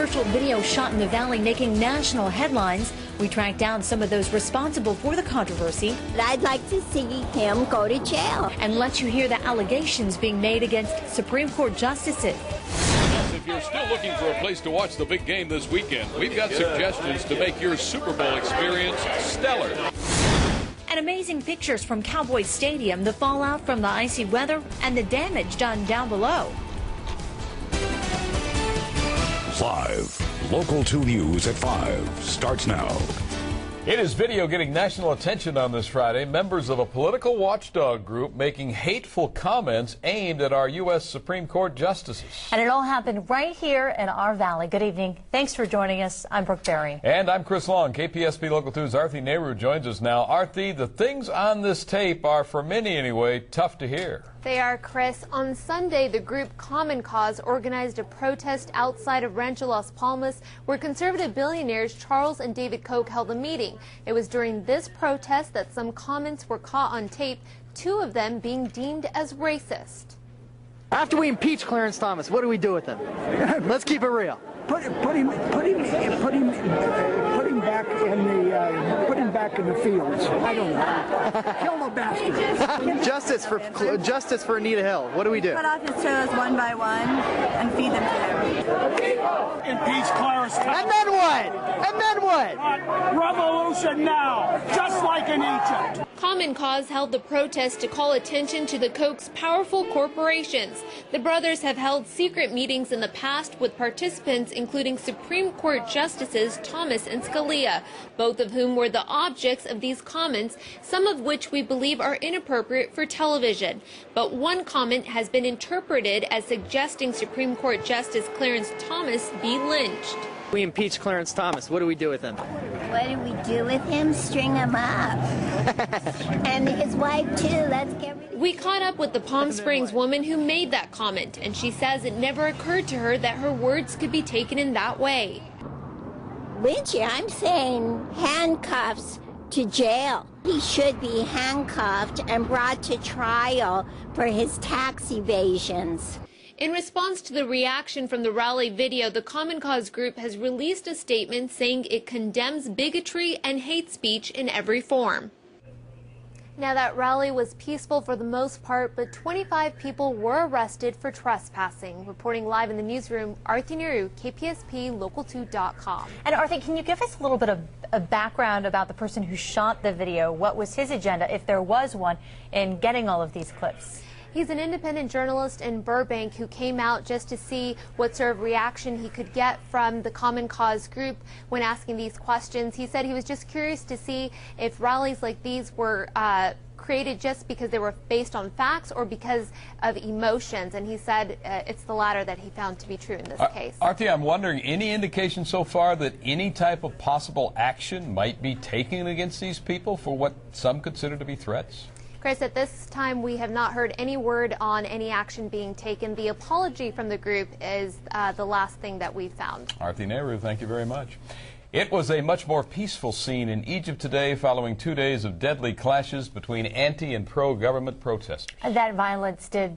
controversial video shot in the valley making national headlines. We tracked down some of those responsible for the controversy. I'd like to see him go to jail. And let you hear the allegations being made against Supreme Court justices. If you're still looking for a place to watch the big game this weekend, we've got suggestions to make your Super Bowl experience stellar. And amazing pictures from Cowboys Stadium, the fallout from the icy weather, and the damage done down below. Live, Local 2 News at 5 starts now. It is video getting national attention on this Friday. Members of a political watchdog group making hateful comments aimed at our U.S. Supreme Court justices. And it all happened right here in our valley. Good evening. Thanks for joining us. I'm Brooke Berry. And I'm Chris Long. KPSP Local 2's Arthi Nehru joins us now. Arthi, the things on this tape are, for many anyway, tough to hear. They are, Chris. On Sunday, the group Common Cause organized a protest outside of Rancho Las Palmas, where conservative billionaires Charles and David Koch held a meeting. It was during this protest that some comments were caught on tape, 2 of them being deemed as racist. After we impeach Clarence Thomas, what do we do with him? Let's keep it real. Put him back in the fields. I don't know. Kill the bastard. Justice for Anita Hill. What do we do? Cut off his toes one by one and feed them to him. Impeach Clarence Thomas. And then what? And then what? Revolution now, just like in Egypt. Common Cause held the protest to call attention to the Koch's powerful corporations. The brothers have held secret meetings in the past with participants including Supreme Court Justices Thomas and Scalia, both of whom were the objects of these comments, some of which we believe are inappropriate for television. But one comment has been interpreted as suggesting Supreme Court Justice Clarence Thomas be lynched. We impeach Clarence Thomas. What do we do with him? What do we do with him? String him up. And his wife, too. Let's get rid of him. We caught up with the Palm Springs woman who made that comment, and she says it never occurred to her that her words could be taken in that way. Lynchy, I'm saying handcuffs to jail. He should be handcuffed and brought to trial for his tax evasions. In response to the reaction from the rally video, the Common Cause group has released a statement saying it condemns bigotry and hate speech in every form. Now, that rally was peaceful for the most part, but 25 people were arrested for trespassing. Reporting live in the newsroom, Arthi Nehru, KPSP Local2.com. And Arthi, can you give us a little bit of a background about the person who shot the video? What was his agenda, if there was one, in getting all of these clips? He's an independent journalist in Burbank who came out just to see what sort of reaction he could get from the Common Cause group when asking these questions. He said he was just curious to see if rallies like these were created just because they were based on facts or because of emotions, and he said it's the latter that he found to be true in this case. Arthi, I'm wondering, any indication so far that any type of possible action might be taken against these people for what some consider to be threats? Chris, at this time, we have not heard any word on any action being taken. The apology from the group is the last thing that we've found. Arthi Nehru, thank you very much. It was a much more peaceful scene in Egypt today following 2 days of deadly clashes between anti- and pro-government protesters. That violence did